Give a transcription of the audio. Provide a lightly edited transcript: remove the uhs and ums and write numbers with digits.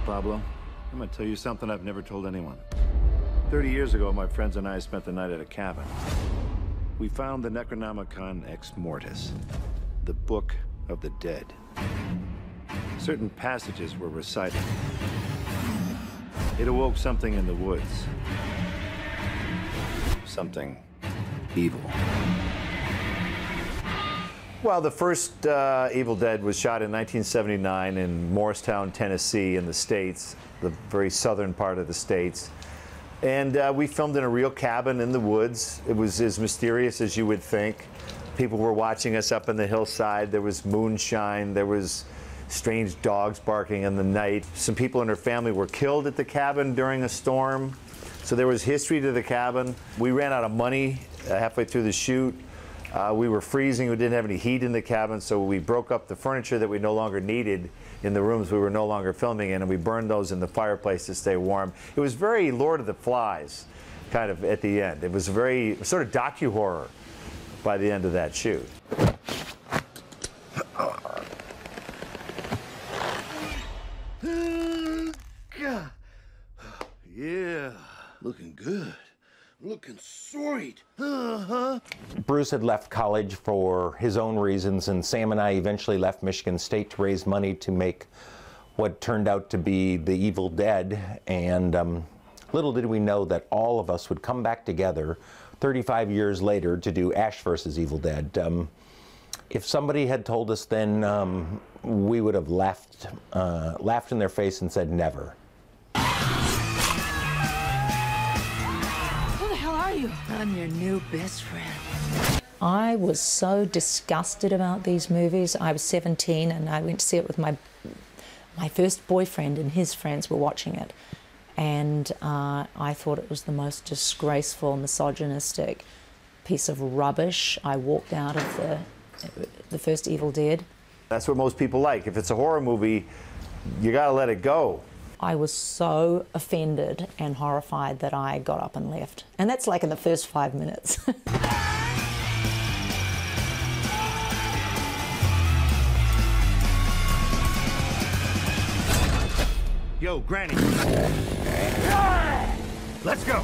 Pablo, I'm gonna tell you something I've never told anyone. 30 years ago, my friends and I spent the night at a cabin. We found the Necronomicon Ex Mortis, the Book of the Dead. Certain passages were recited. It awoke something in the woods. Something evil. Well, the first Evil Dead was shot in 1979 in Morristown, Tennessee, in the States, the very southern part of the States. And we filmed in a real cabin in the woods. It was as mysterious as you would think. People were watching us up in the hillside. There was moonshine. There was strange dogs barking in the night. Some people in her family were killed at the cabin during a storm. So there was history to the cabin. We ran out of money halfway through the shoot. We were freezing. We didn't have any heat in the cabin, so we broke up the furniture that we no longer needed in the rooms we were no longer filming in, and we burned those in the fireplace to stay warm. It was very Lord of the Flies, kind of, at the end. It was very sort of docu-horror by the end of that shoot. Yeah, looking good. Looking sweet. Bruce had left college for his own reasons, and Sam and I eventually left Michigan State to raise money to make what turned out to be The Evil Dead. And little did we know that all of us would come back together 35 years later to do Ash vs. Evil Dead. If somebody had told us then, we would have laughed in their face and said never. I'm your new best friend. I was so disgusted about these movies. I was 17 and I went to see it with my first boyfriend, and his friends were watching it. And I thought it was the most disgraceful, misogynistic piece of rubbish. I walked out of the first Evil Dead. That's what most people like. If it's a horror movie, you gotta let it go. I was so offended and horrified that I got up and left. And that's like in the first 5 minutes. Yo, Granny. Let's go.